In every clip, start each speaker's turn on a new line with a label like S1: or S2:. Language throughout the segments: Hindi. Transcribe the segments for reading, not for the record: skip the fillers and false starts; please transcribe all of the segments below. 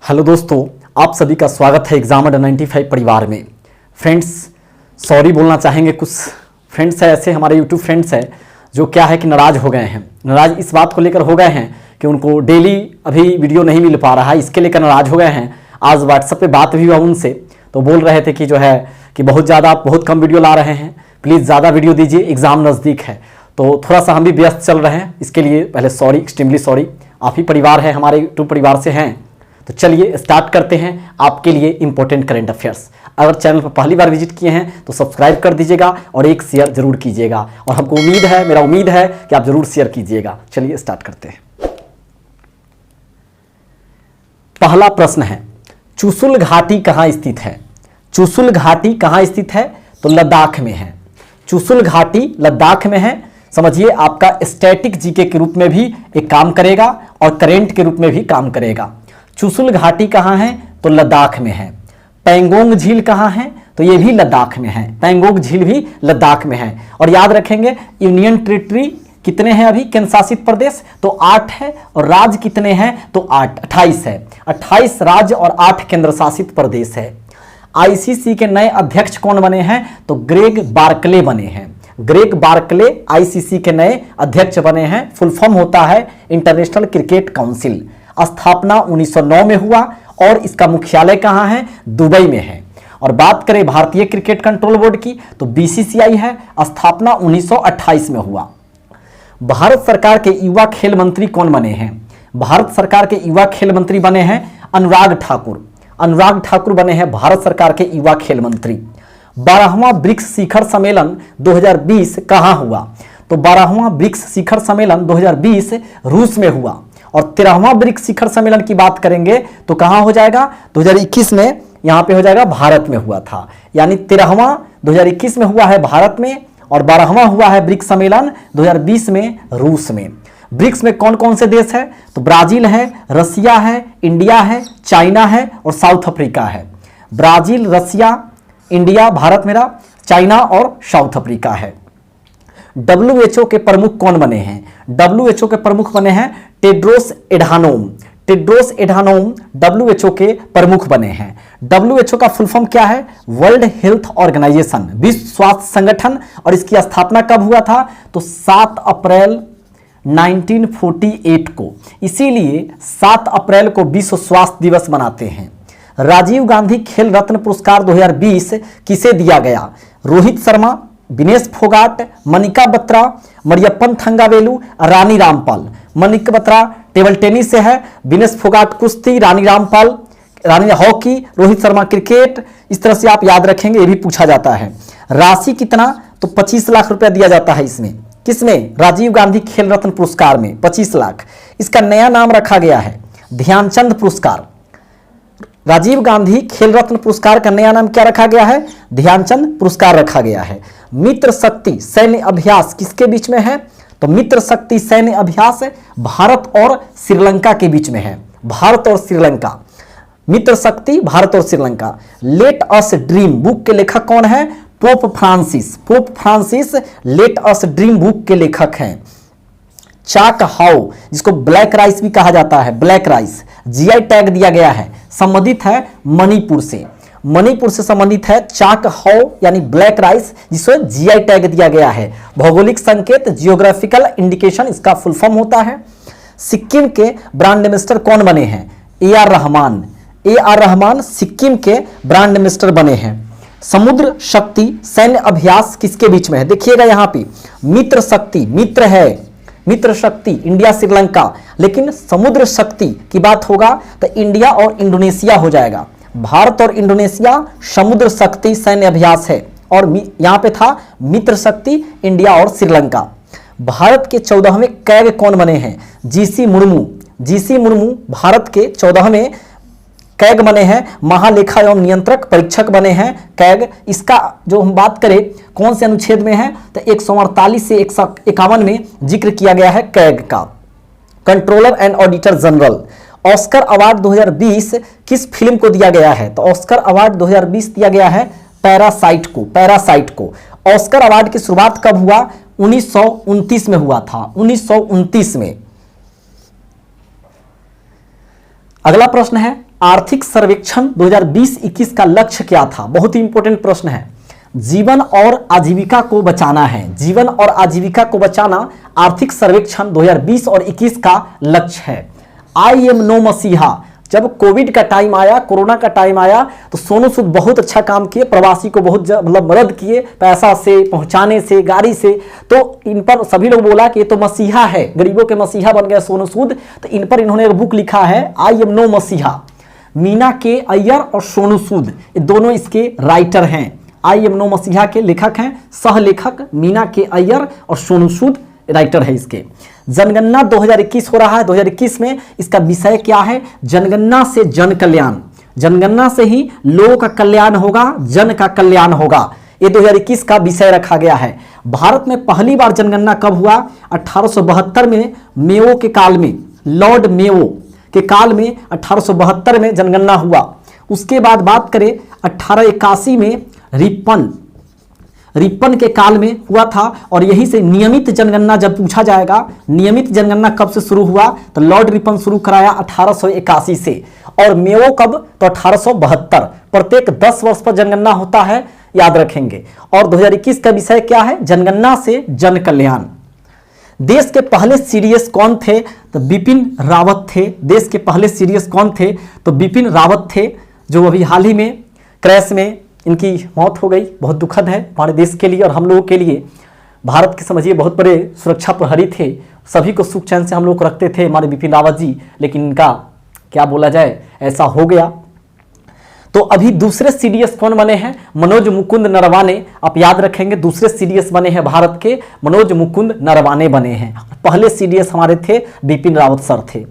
S1: हेलो दोस्तों, आप सभी का स्वागत है एग्जाम अंडर 95 परिवार में। फ्रेंड्स, सॉरी बोलना चाहेंगे। कुछ फ्रेंड्स है ऐसे, हमारे यूट्यूब फ्रेंड्स है जो क्या है कि नाराज़ हो गए हैं। नाराज़ इस बात को लेकर हो गए हैं कि उनको डेली अभी वीडियो नहीं मिल पा रहा है, इसके लेकर नाराज़ हो गए हैं। आज व्हाट्सएप पे बात भी हुआ उनसे, तो बोल रहे थे कि जो है कि बहुत ज़्यादा आप बहुत कम वीडियो ला रहे हैं, प्लीज़ ज़्यादा वीडियो दीजिए, एग्ज़ाम नज़दीक है। तो थोड़ा सा हम भी व्यस्त चल रहे हैं, इसके लिए पहले सॉरी, एक्सट्रीमली सॉरी। आप ही परिवार है, हमारे यूट्यूब परिवार से हैं। तो चलिए स्टार्ट करते हैं आपके लिए इंपॉर्टेंट करंट अफेयर्स। अगर चैनल पर पहली बार विजिट किए हैं तो सब्सक्राइब कर दीजिएगा और एक शेयर जरूर कीजिएगा, और हमको उम्मीद है, मेरा उम्मीद है कि आप जरूर शेयर कीजिएगा। चलिए स्टार्ट करते हैं। पहला प्रश्न है, चुशुल घाटी कहाँ स्थित है? चुशुल घाटी कहाँ स्थित है? तो लद्दाख में है। चुशुल घाटी लद्दाख में है। समझिए, आपका स्टैटिक जीके के रूप में भी एक काम करेगा और करेंट के रूप में भी काम करेगा। चुशुल घाटी कहाँ है? तो लद्दाख में है। पैंगोंग झील कहाँ है? तो ये भी लद्दाख में है। पैंगोंग झील भी लद्दाख में है। और याद रखेंगे, यूनियन टेरिटरी कितने हैं अभी केंद्र शासित प्रदेश? तो 8 है। और राज्य कितने हैं? तो 28 है। 28 राज्य और 8 केंद्र शासित प्रदेश है। आईसीसी के नए अध्यक्ष कौन बने हैं? तो ग्रेग बार्कले बने हैं। ग्रेग बार्कले आईसीसी के नए अध्यक्ष बने हैं। फुल फॉर्म होता है इंटरनेशनल क्रिकेट काउंसिल। स्थापना 1909 में हुआ और इसका मुख्यालय कहाँ है? दुबई में है। और बात करें भारतीय क्रिकेट कंट्रोल बोर्ड की, तो बीसीसीआई है। स्थापना 1928 में हुआ। भारत सरकार के युवा खेल मंत्री कौन बने हैं? भारत सरकार के युवा खेल मंत्री बने हैं अनुराग ठाकुर। अनुराग ठाकुर बने हैं भारत सरकार के युवा खेल मंत्री। 12वां ब्रिक्स शिखर सम्मेलन 2020 कहाँ हुआ? तो 12वां ब्रिक्स शिखर सम्मेलन 2020 रूस में हुआ। और 13वां ब्रिक्स शिखर सम्मेलन की बात करेंगे तो कहां हो जाएगा? 2021 में यहां पे हो जाएगा, भारत में हुआ था। यानी 13वां 2021 में हुआ है भारत में, और 12वां हुआ है ब्रिक्स सम्मेलन 2020 में रूस में। ब्रिक्स में कौन कौन से देश है? तो ब्राजील है, रसिया है, इंडिया है, चाइना है और साउथ अफ्रीका है। ब्राजील, रसिया, इंडिया, भारत मेरा, चाइना और साउथ अफ्रीका है। WHO के प्रमुख कौन बने हैं? WHO के प्रमुख बने हैं टेड्रोस एडानोम। टेड्रोस एडानोम WHO के प्रमुख बने हैं। WHO का फुल फॉर्म क्या है? वर्ल्ड हेल्थ ऑर्गेनाइजेशन, विश्व स्वास्थ्य संगठन। और इसकी स्थापना कब हुआ था? तो 7 अप्रैल 1948 को। इसीलिए 7 अप्रैल को विश्व स्वास्थ्य दिवस मनाते हैं। राजीव गांधी खेल रत्न पुरस्कार 2020 किसे दिया गया? रोहित शर्मा, विनेश फोगाट, मनिका बत्रा, मरियप्पन थंगावेलु, रानी रामपाल। मनिका बत्रा टेबल टेनिस से है, विनेश फोगाट कुश्ती, रानी हॉकी, रोहित शर्मा क्रिकेट। इस तरह से आप याद रखेंगे, ये भी पूछा जाता है। राशि कितना? तो 25 लाख रुपया दिया जाता है इसमें। किसमें? राजीव गांधी खेल रत्न पुरस्कार में 25 लाख। इसका नया नाम रखा गया है ध्यानचंद पुरस्कार। राजीव गांधी खेल रत्न पुरस्कार का नया नाम क्या रखा गया है? ध्यानचंद पुरस्कार रखा गया है। मित्र शक्ति सैन्य अभ्यास किसके बीच में है? तो मित्र शक्ति सैन्य अभ्यास भारत और श्रीलंका के बीच में है। भारत और श्रीलंका, मित्र शक्ति भारत और Sri Lanka. Let us dream book के लेखक कौन है? Pope Francis. Pope Francis let us dream book के लेखक हैं। चाक हाउ, जिसको ब्लैक राइस भी कहा जाता है, ब्लैक राइस, जीआई टैग दिया गया है। संबंधित है मणिपुर से। मणिपुर से संबंधित है चाक हाउ यानी ब्लैक राइस, जिसको जीआई टैग दिया गया है। भौगोलिक संकेत, जियोग्राफिकल इंडिकेशन इसका फुल फॉर्म होता है। सिक्किम के ब्रांड एम्बेसडर कौन बने हैं? AR रहमान। AR रहमान सिक्किम के ब्रांड एम्बेसडर बने हैं। समुद्र शक्ति सैन्य अभ्यास किसके बीच में है? देखिएगा यहाँ पे मित्र शक्ति, मित्र है, मित्र शक्ति इंडिया श्रीलंका, लेकिन समुद्र शक्ति की बात होगा तो इंडिया और इंडोनेशिया हो जाएगा। भारत और इंडोनेशिया समुद्र शक्ति सैन्य अभ्यास है। और यहां पे था मित्र शक्ति इंडिया और श्रीलंका। भारत के 14वें कैग कौन बने हैं? जीसी मुर्मू। जीसी मुर्मू भारत के 14वें कैग बने हैं। महालेखा एवं नियंत्रक परीक्षक बने हैं कैग। इसका जो हम बात करें कौन से अनुच्छेद में है, तो 148 से 151 में जिक्र किया गया है कैग का। Controller and auditor general. Oscar award 2020 किस फिल्म को दिया गया है? तो ऑस्कर अवार्ड 2020 दिया गया है पैरासाइट को। पैरासाइट को। ऑस्कर अवार्ड की शुरुआत कब हुआ? 1929 में हुआ था। 1929 में। अगला प्रश्न है, आर्थिक सर्वेक्षण 2020-21 का लक्ष्य क्या था? बहुत ही इंपॉर्टेंट प्रश्न है। जीवन और आजीविका को बचाना है, जीवन और आजीविका को बचाना आर्थिक सर्वेक्षण 2020 और 21 का लक्ष्य है। आई एम नो मसीहा, जब कोविड का टाइम आया, कोरोना का टाइम आया, तो सोनू सूद बहुत अच्छा काम किए, प्रवासी को बहुत मतलब मदद किए, पैसा से, पहुंचाने से, गाड़ी से। तो इन पर सभी लोग बोला कि ये तो मसीहा है, गरीबों के मसीहा बन गया सोनू सूद। तो इन पर इन्होंने एक बुक लिखा है, आई एम नो मसीहा। मीना के अय्यर और सोनू सूद ये दोनों इसके राइटर हैं। आई एम नो मसीहा के लेखक हैं, सह लेखक मीना के अय्यर और सोनू सूद राइटर है इसके। जनगणना 2021 हो रहा है। 2021 में इसका विषय क्या है? जनगणना से जन कल्याण। जनगणना से ही लोगों का कल्याण होगा, जन का कल्याण होगा। ये 2021 का विषय रखा गया है। भारत में पहली बार जनगणना कब हुआ? 1872 में मेयो के काल में, लॉर्ड मेयो के काल में 1872 में जनगणना हुआ। उसके बाद बात करें 1881 में रिपन के काल में हुआ था। और यही से नियमित जनगणना जब पूछा जाएगा, नियमित जनगणना कब से शुरू हुआ? तो लॉर्ड रिपन शुरू कराया 1881 से। और मेयो कब? तो 1872। प्रत्येक 10 वर्ष पर जनगणना होता है, याद रखेंगे। और 2021 का विषय क्या है? जनगणना से जन कल्याण। देश के पहले सीडीएस कौन थे? तो बिपिन रावत थे। देश के पहले सीडीएस कौन थे? तो बिपिन रावत थे, जो अभी हाल ही में क्रैश में इनकी मौत हो गई। बहुत दुखद है हमारे देश के लिए और हम लोगों के लिए। भारत के समझिए बहुत बड़े सुरक्षा प्रहरी थे, सभी को सुख चैन से हम लोग रखते थे हमारे बिपिन रावत जी, लेकिन इनका क्या बोला जाए, ऐसा हो गया। तो अभी दूसरे सीडीएस कौन बने हैं? मनोज मुकुंद नरवाने। आप याद रखेंगे, दूसरे सीडीएस बने हैं भारत के, मनोज मुकुंद नरवाने बने हैं। पहले सीडीएस हमारे थे बिपिन रावत सर थे।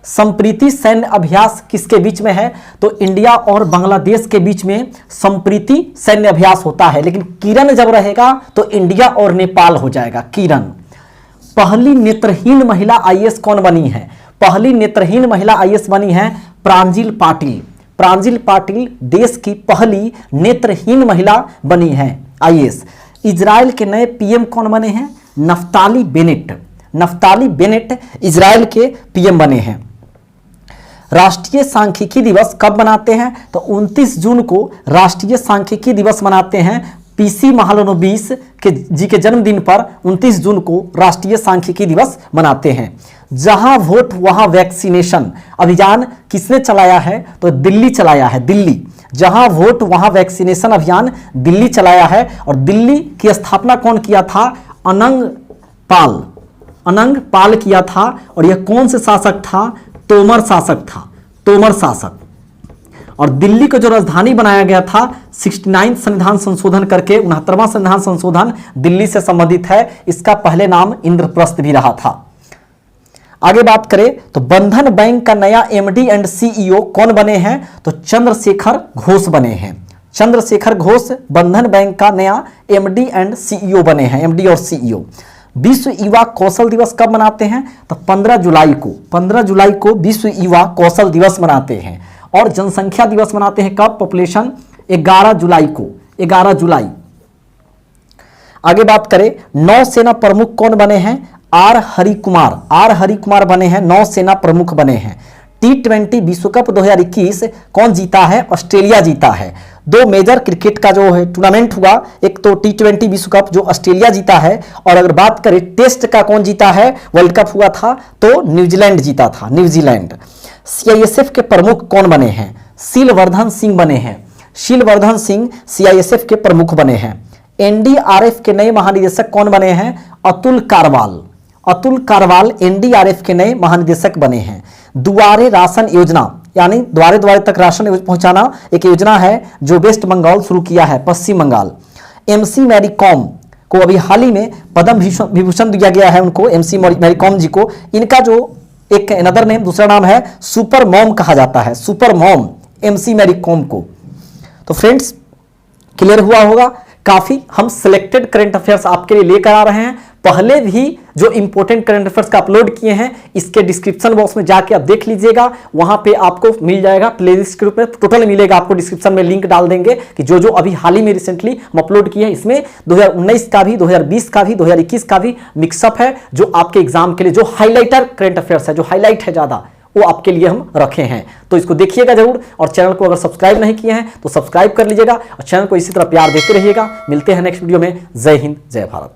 S1: संप्रीति सैन्य अभ्यास किसके बीच में है? तो इंडिया और बांग्लादेश के बीच में संप्रीति सैन्य अभ्यास होता है। लेकिन किरण जब रहेगा तो इंडिया और नेपाल हो जाएगा। किरण। पहली नेत्रहीन महिला आईएएस कौन बनी है? पहली नेत्रहीन महिला आईएएस बनी है प्रांजिल पाटिल। प्रांजिल पाटिल देश की पहली नेत्रहीन महिला बनी है आईएएस। इजराइल के नए पीएम कौन बने हैं? Naftali Bennett. Naftali Bennett Israel के पीएम बने हैं। राष्ट्रीय सांख्यिकी दिवस कब मनाते हैं? तो 29 जून को राष्ट्रीय सांख्यिकी दिवस मनाते हैं। पीसी महालनोबिस के जी के जन्मदिन पर 29 जून को राष्ट्रीय सांख्यिकी दिवस मनाते हैं। जहां वोट वहां वैक्सीनेशन अभियान किसने चलाया है? तो दिल्ली चलाया है। दिल्ली। जहां वोट वहां वैक्सीनेशन अभियान दिल्ली चलाया है। और दिल्ली की स्थापना कौन किया था? अनंग पाल किया था। और यह कौन से शासक था? तोमर शासक था। तोमर शासक। और दिल्ली को जो राजधानी बनाया गया था 69 संविधान संशोधन करके, 69वां संविधान संशोधन दिल्ली से संबंधित है। इसका पहले नाम इंद्रप्रस्थ भी रहा था। आगे बात करें तो बंधन बैंक का नया एमडी एंड सीईओ कौन बने हैं? तो चंद्रशेखर घोष बने हैं। चंद्रशेखर घोष बंधन बैंक का नया एमडी एंड सीईओ बने हैं। एमडी और सीईओ। विश्व युवा कौशल दिवस कब मनाते हैं? तो 15 जुलाई को। 15 जुलाई को विश्व युवा कौशल दिवस मनाते हैं। और जनसंख्या दिवस मनाते हैं कब? पॉपुलेशन 11 जुलाई को। 11 जुलाई। आगे बात करें नौसेना प्रमुख कौन बने हैं? आर हरिकुमार। आर हरिकुमार बने हैं, नौसेना प्रमुख बने हैं। T20 विश्व कप 2021 कौन जीता है? ऑस्ट्रेलिया जीता है। 2 मेजर क्रिकेट का जो है टूर्नामेंट हुआ, एक तो T20 विश्व कप जो ऑस्ट्रेलिया जीता है, और अगर बात करें टेस्ट का कौन जीता है, वर्ल्ड कप हुआ था तो न्यूजीलैंड जीता था। न्यूजीलैंड। CISF के प्रमुख कौन बने हैं? शीलवर्धन सिंह बने हैं। शीलवर्धन सिंह CISF के प्रमुख बने हैं। NDRF के नए महानिदेशक कौन बने हैं? अतुल कारवाल। अतुल कारवाल NDRF के नए महानिदेशक बने हैं। दुआरे राशन योजना, यानी द्वारे द्वारे तक राशन पहुंचाना एक योजना है जो वेस्ट बंगाल शुरू किया है, पश्चिम बंगाल। MC मैरी कॉम को अभी हाल ही में पद्म विभूषण दिया गया है उनको, MC मैरी कॉम जी को। इनका जो एक अनदर नेम, दूसरा नाम है सुपर मॉम कहा जाता है। Super mom MC Mary Kom को। तो फ्रेंड्स क्लियर हुआ होगा। काफी हम सिलेक्टेड करंट अफेयर्स आपके लिए लेकर आ रहे हैं। पहले भी जो इंपॉर्टेंट करंट अफेयर्स का अपलोड किए हैं, इसके डिस्क्रिप्शन बॉक्स में जाके आप देख लीजिएगा, वहां पे आपको मिल जाएगा प्लेलिस्ट के रूप में, टोटल मिलेगा आपको। डिस्क्रिप्शन में लिंक डाल देंगे कि जो जो अभी हाल ही में रिसेंटली हम अपलोड किए हैं, इसमें 2019 का भी, 2020 का भी, 2021 का भी मिक्सअप है, जो आपके एग्जाम के लिए जो हाईलाइटर करंट अफेयर्स है, जो हाईलाइट है ज्यादा, वो आपके लिए हम रखे हैं, तो इसको देखिएगा जरूर। और चैनल को अगर सब्सक्राइब नहीं किए हैं तो सब्सक्राइब कर लीजिएगा और चैनल को इसी तरह प्यार देते रहिएगा। मिलते हैं नेक्स्ट वीडियो में। जय हिंद, जय भारत।